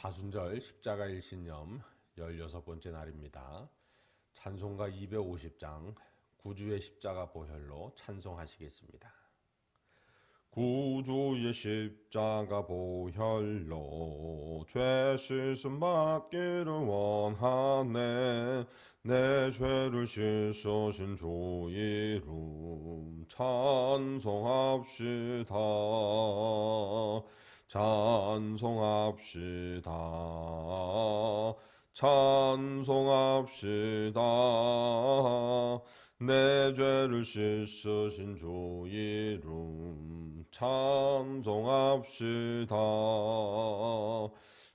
사순절 십자가 일신념 16번째 날입니다. 찬송가 250장 구주의 십자가 보혈로 찬송하시겠습니다. 구주의 십자가 보혈로 죄 씻음 받기를 원하네. 내 죄를 씻으신 주 이름 찬송합시다. 찬송합시다. 찬송합시다. 내 죄를 씻으신 주 이름 찬송합시다.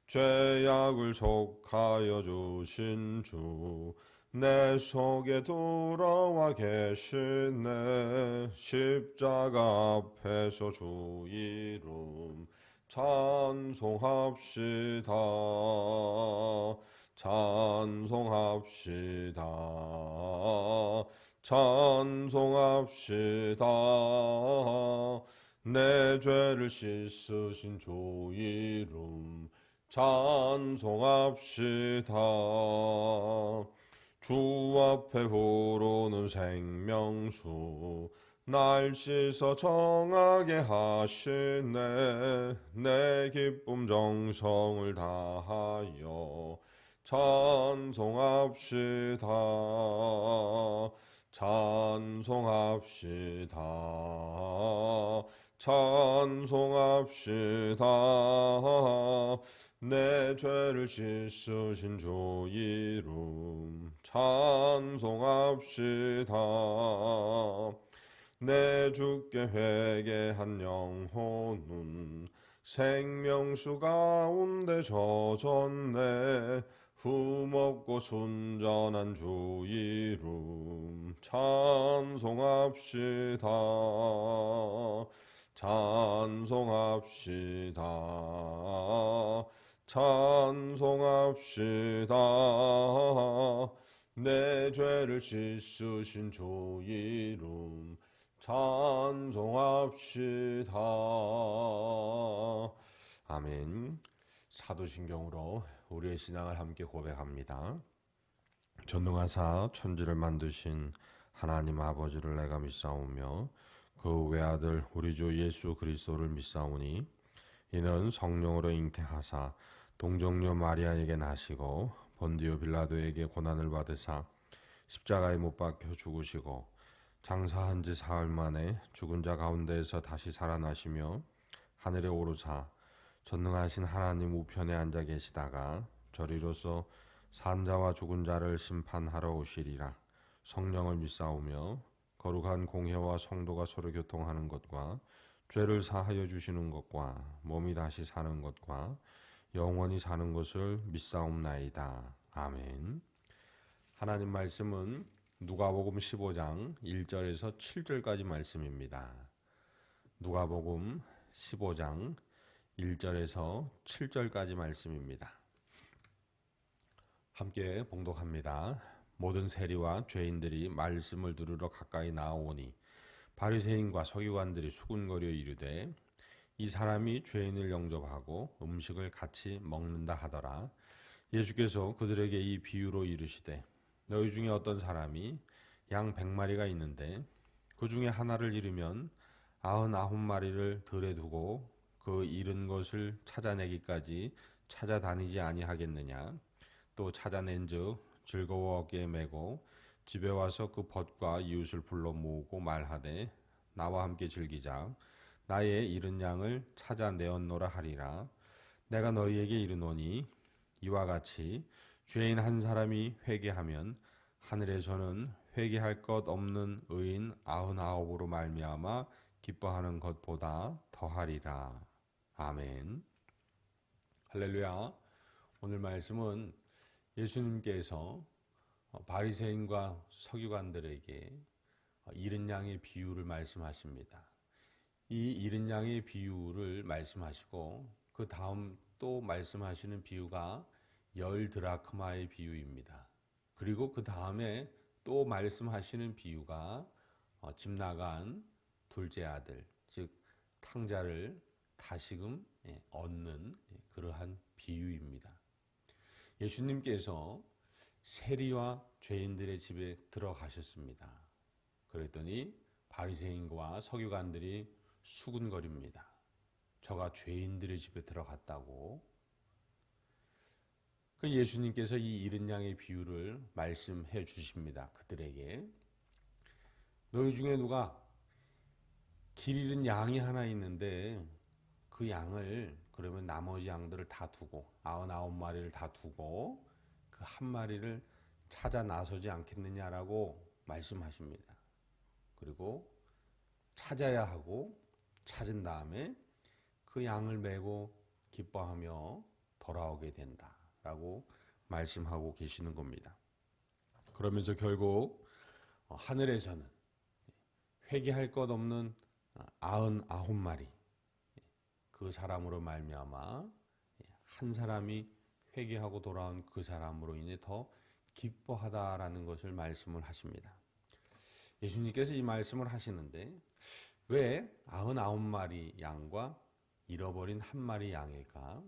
죄악을 속하여 주신 주 내 속에 들어와 계시네. 십자가 앞에서 주 이름 찬송합시다. 찬송합시다. 찬송합시다. 내 죄를 씻으신 주 이름 찬송합시다. 주 앞에 흐르는 생명수 날 씻어 정하게 하시네. 내 기쁨 정성을 다하여 찬송합시다. 찬송합시다. 찬송합시다. 내 죄를 씻으신 주 이름 찬송합시다. 내 주께 회개한 영혼은 생명수 가운데 젖었네. 흠없고 순전한 주 이름 찬송합시다. 찬송합시다. 찬송합시다. 내 죄를 씻으신 주 이름 찬송합시다. 아멘. 사도신경으로 우리의 신앙을 함께 고백합니다. 전능하사 천지를 만드신 하나님 아버지를 내가 믿사오며 그 외아들 우리 주 예수 그리스도를 믿사오니 이는 성령으로 잉태하사 동정녀 마리아에게 나시고 본디오 빌라도에게 고난을 받으사 십자가에 못 박혀 죽으시고 장사한 지 사흘 만에 죽은 자 가운데에서 다시 살아나시며 하늘에 오르사 전능하신 하나님 우편에 앉아 계시다가 저리로서 산자와 죽은 자를 심판하러 오시리라. 성령을 믿사오며 거룩한 공회와 성도가 서로 교통하는 것과 죄를 사하여 주시는 것과 몸이 다시 사는 것과 영원히 사는 것을 믿사옵나이다. 아멘. 하나님 말씀은 누가복음 15장 1절에서 7절까지 말씀입니다. 누가복음 15장 1절에서 7절까지 말씀입니다. 함께 봉독합니다. 모든 세리와 죄인들이 말씀을 들으러 가까이 나아오니 바리새인과 서기관들이 수군거려 이르되 이 사람이 죄인을 영접하고 음식을 같이 먹는다 하더라. 예수께서 그들에게 이 비유로 이르시되 너희 중에 어떤 사람이 양 100마리가 있는데 그 중에 하나를 잃으면 99마리를 들에 두고 그 잃은 것을 찾아내기까지 찾아다니지 아니하겠느냐. 또 찾아낸즉 즐거워 어깨에 메고 집에 와서 그 벗과 이웃을 불러 모으고 말하되 나와 함께 즐기자. 나의 잃은 양을 찾아내었노라 하리라. 내가 너희에게 이르노니 이와 같이 죄인 한 사람이 회개하면 하늘에서는 회개할 것 없는 의인 99으로 말미암아 기뻐하는 것보다 더하리라. 아멘. 할렐루야. 오늘 말씀은 예수님께서 바리새인과 서기관들에게 잃은 양의 비유를 말씀하십니다. 이 잃은 양의 비유를 말씀하시고 그 다음 또 말씀하시는 비유가 10드라크마의 비유입니다. 그리고 그 다음에 또 말씀하시는 비유가 집 나간 둘째 아들, 즉 탕자를 다시금 얻는 그러한 비유입니다. 예수님께서 세리와 죄인들의 집에 들어가셨습니다. 그랬더니 바리새인과 서기관들이 수군거립니다. 저가 죄인들의 집에 들어갔다고. 그 예수님께서 이 잃은 양의 비유를 말씀해 주십니다. 그들에게 너희 중에 누가 길 잃은 양이 하나 있는데 그 양을 그러면 나머지 양들을 다 두고 99마리를 다 두고 그 한 마리를 찾아 나서지 않겠느냐라고 말씀하십니다. 그리고 찾아야 하고 찾은 다음에 그 양을 메고 기뻐하며 돌아오게 된다라고 말씀하고 계시는 겁니다. 그러면서 결국 하늘에서는 회개할 것 없는 99마리 그 사람으로 말미암아 한 사람이 회개하고 돌아온 그 사람으로 인해 더 기뻐하다라는 것을 말씀을 하십니다. 예수님께서 이 말씀을 하시는데 왜 99마리 양과 잃어버린 한 마리 양일까?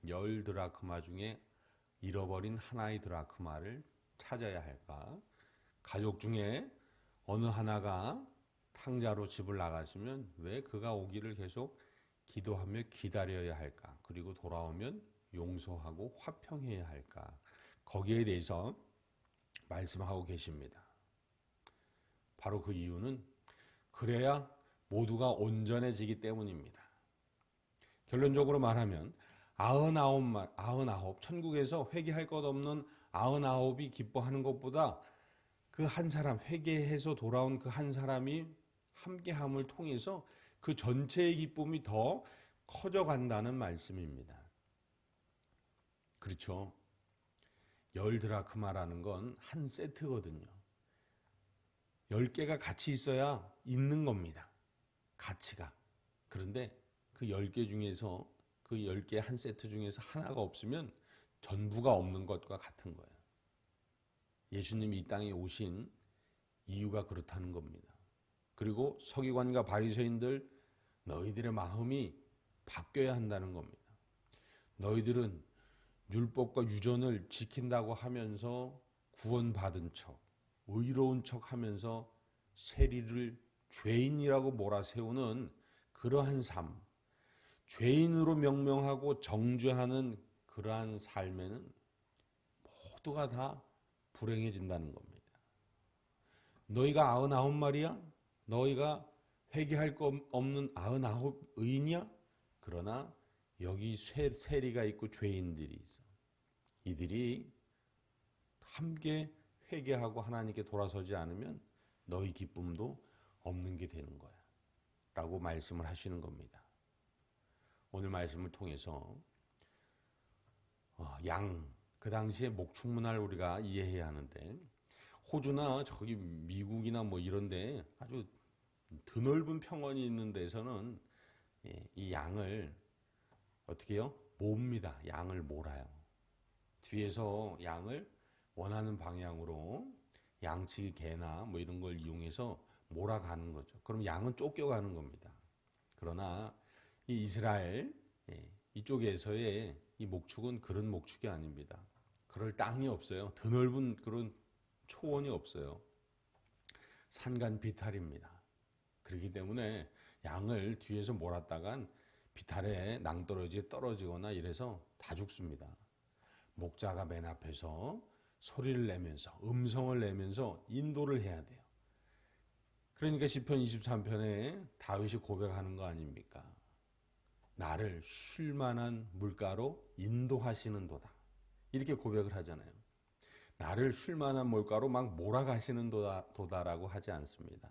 10드라크마 중에 잃어버린 하나의 드라크마를 찾아야 할까? 가족 중에 어느 하나가 탕자로 집을 나갔으면 왜 그가 오기를 계속 기도하며 기다려야 할까? 그리고 돌아오면 용서하고 화평해야 할까? 거기에 대해서 말씀하고 계십니다. 바로 그 이유는 그래야 모두가 온전해지기 때문입니다. 결론적으로 말하면 99, 천국에서 회개할 것 없는 99이 기뻐하는 것보다 그 한 사람, 회개해서 돌아온 그 한 사람이 함께함을 통해서 그 전체의 기쁨이 더 커져간다는 말씀입니다. 그렇죠. 10드라크마라는 건 한 세트거든요. 10개가 같이 있어야 있는 겁니다. 가치가. 그런데 그 10개 중에서 그 10개 한 세트 중에서 하나가 없으면 전부가 없는 것과 같은 거예요. 예수님이 이 땅에 오신 이유가 그렇다는 겁니다. 그리고 서기관과 바리새인들 너희들의 마음이 바뀌어야 한다는 겁니다. 너희들은 율법과 유전을 지킨다고 하면서 구원받은 척, 의로운 척 하면서 세리를 죄인이라고 몰아세우는 그러한 삶, 죄인으로 명명하고 정죄하는 그러한 삶에는 모두가 다 불행해진다는 겁니다. 너희가 99마리야? 너희가 회개할 것 없는 99 의인이야? 그러나 여기 세리가 있고 죄인들이 있어. 이들이 함께 회개하고 하나님께 돌아서지 않으면 너희 기쁨도 없는 게 되는 거야. 라고 말씀을 하시는 겁니다. 오늘 말씀을 통해서 그 당시에 목축문화를 우리가 이해해야 하는데 호주나 저기 미국이나 뭐 이런데 아주 드넓은 평원이 있는 데서는 이 양을 어떻게 해요? 몹니다. 양을 몰아요. 뒤에서 양을 원하는 방향으로 양치 개나 뭐 이런 걸 이용해서 몰아가는 거죠. 그럼 양은 쫓겨가는 겁니다. 그러나 이 이스라엘 이쪽에서의 이 목축은 그런 목축이 아닙니다. 그럴 땅이 없어요. 드넓은 그런 초원이 없어요. 산간 비탈입니다. 그렇기 때문에 양을 뒤에서 몰았다간 비탈에 낭떠러지에 떨어지거나 이래서 다 죽습니다. 목자가 맨 앞에서 소리를 내면서 음성을 내면서 인도를 해야 돼요. 그러니까 시편 23편에 다윗이 고백하는 거 아닙니까? 나를 쉴 만한 물가로 인도하시는도다. 이렇게 고백을 하잖아요. 나를 쉴 만한 물가로 막 몰아가시는 도다라고 하지 않습니다.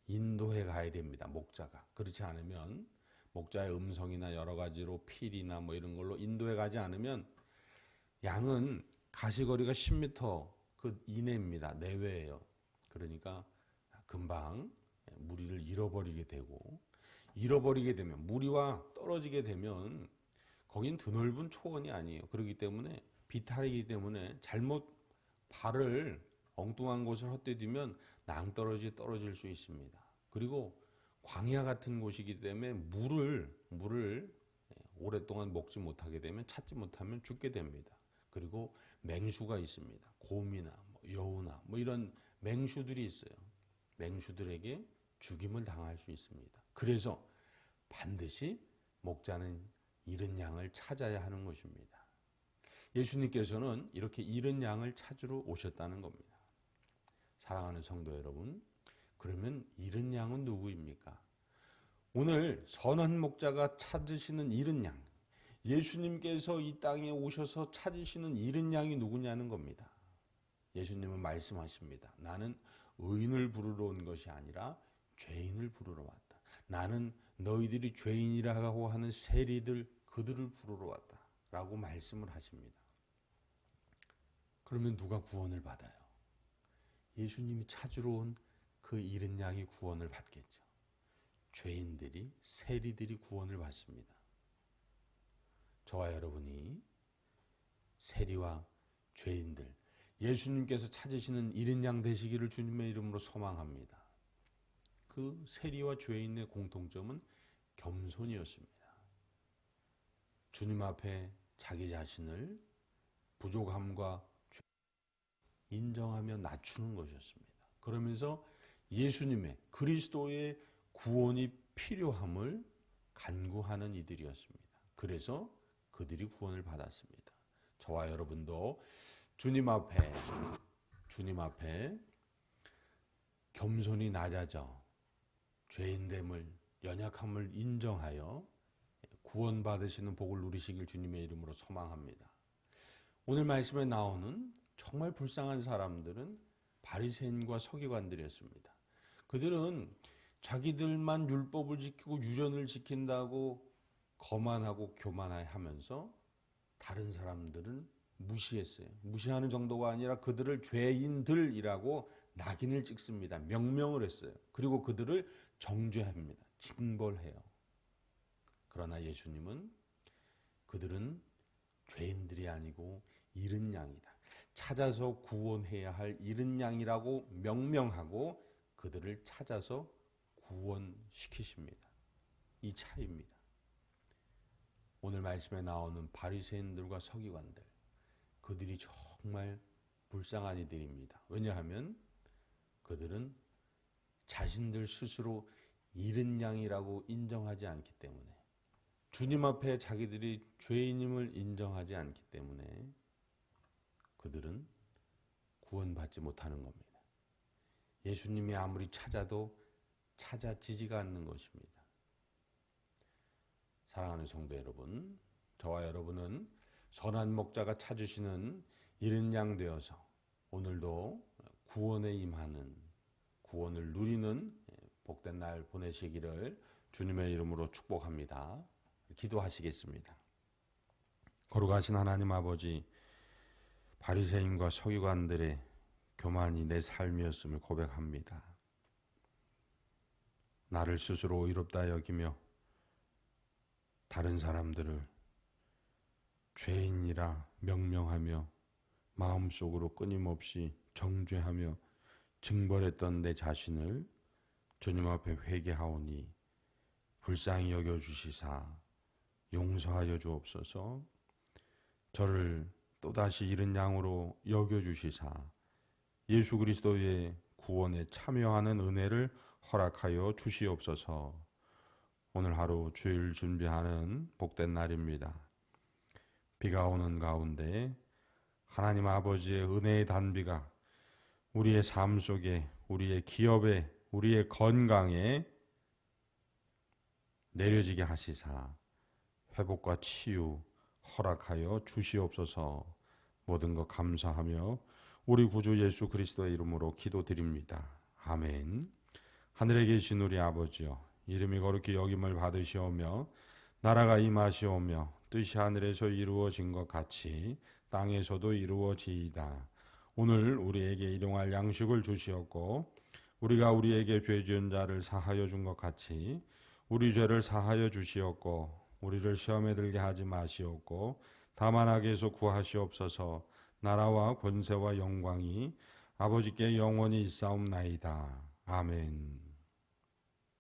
인도해 가야 됩니다. 목자가. 그렇지 않으면 목자의 음성이나 여러 가지로 필이나 뭐 이런 걸로 인도해 가지 않으면 양은 가시거리가 10m 그 이내입니다. 내외예요. 그러니까 금방 무리를 잃어버리게 되고 잃어버리게 되면 무리와 떨어지게 되면 거긴 드넓은 초원이 아니에요. 그렇기 때문에 비탈이기 때문에 잘못 발을 엉뚱한 곳을 헛디디면 낭떠러지에 떨어질 수 있습니다. 그리고 광야 같은 곳이기 때문에 물을 오랫동안 먹지 못하게 되면 찾지 못하면 죽게 됩니다. 그리고 맹수가 있습니다. 곰이나 여우나 이런 맹수들이 있어요. 맹수들에게 죽임을 당할 수 있습니다. 그래서 반드시 목자는 잃은 양을 찾아야 하는 것입니다. 예수님께서는 이렇게 잃은 양을 찾으러 오셨다는 겁니다. 사랑하는 성도 여러분, 그러면 잃은 양은 누구입니까? 오늘 선한 목자가 찾으시는 잃은 양, 예수님께서 이 땅에 오셔서 찾으시는 잃은 양이 누구냐는 겁니다. 예수님은 말씀하십니다. 나는 의인을 부르러 온 것이 아니라 죄인을 부르러 왔다. 나는 너희들이 죄인이라고 하는 세리들 그들을 부르러 왔다. 라고 말씀을 하십니다. 그러면 누가 구원을 받아요? 예수님이 찾으러 온 그 잃은 양이 구원을 받겠죠. 죄인들이, 세리들이 구원을 받습니다. 저와 여러분이 세리와 죄인들, 예수님께서 찾으시는 잃은 양 되시기를 주님의 이름으로 소망합니다. 그 세리와 죄인의 공통점은 겸손이었습니다. 주님 앞에 자기 자신을 부족함과 인정하며 낮추는 것이었습니다. 그러면서 예수님의 그리스도의 구원이 필요함을 간구하는 이들이었습니다. 그래서 그들이 구원을 받았습니다. 저와 여러분도 주님 앞에 겸손히 낮아져 죄인됨을, 연약함을 인정하여 구원받으시는 복을 누리시길 주님의 이름으로 소망합니다. 오늘 말씀에 나오는 정말 불쌍한 사람들은 바리새인과 서기관들이었습니다. 그들은 자기들만 율법을 지키고 유전을 지킨다고 거만하고 교만하면서 다른 사람들은 무시했어요. 무시하는 정도가 아니라 그들을 죄인들이라고 낙인을 찍습니다. 명명을 했어요. 그리고 그들을 정죄합니다. 징벌해요. 그러나 예수님은 그들은 죄인들이 아니고 잃은 양이다. 찾아서 구원해야 할 잃은 양이라고 명명하고 그들을 찾아서 구원시키십니다. 이 차이입니다. 오늘 말씀에 나오는 바리새인들과 서기관들, 그들이 정말 불쌍한 이들입니다. 왜냐하면 그들은 자신들 스스로 잃은 양이라고 인정하지 않기 때문에, 주님 앞에 자기들이 죄인임을 인정하지 않기 때문에 그들은 구원받지 못하는 겁니다. 예수님이 아무리 찾아도 찾아지지가 않는 것입니다. 사랑하는 성도 여러분, 저와 여러분은 선한 목자가 찾으시는 잃은 양 되어서 오늘도 구원에 임하는, 구원을 누리는 복된 날 보내시기를 주님의 이름으로 축복합니다. 기도하시겠습니다. 거룩하신 하나님 아버지, 바리새인과 서기관들의 교만이 내 삶이었음을 고백합니다. 나를 스스로 의롭다 여기며 다른 사람들을 죄인이라 명명하며 마음속으로 끊임없이 정죄하며 징벌했던 내 자신을 주님 앞에 회개하오니 불쌍히 여겨주시사 용서하여 주옵소서. 저를 또다시 잃은 양으로 여겨주시사 예수 그리스도의 구원에 참여하는 은혜를 허락하여 주시옵소서. 오늘 하루 주일 준비하는 복된 날입니다. 비가 오는 가운데 하나님 아버지의 은혜의 단비가 우리의 삶 속에, 우리의 기업에, 우리의 건강에 내려지게 하시사 회복과 치유 허락하여 주시옵소서. 모든 것 감사하며 우리 구주 예수 그리스도의 이름으로 기도드립니다. 아멘. 하늘에 계신 우리 아버지여, 이름이 거룩히 여김을 받으시오며 나라가 임하시오며 뜻이 하늘에서 이루어진 것 같이 땅에서도 이루어지이다. 오늘 우리에게 일용할 양식을 주시옵고 우리가 우리에게 죄 지은 자를 사하여 준 것 같이 우리 죄를 사하여 주시옵고 우리를 시험에 들게 하지 마시옵고 다만 악에서 구하시옵소서. 나라와 권세와 영광이 아버지께 영원히 있사옵나이다. 아멘.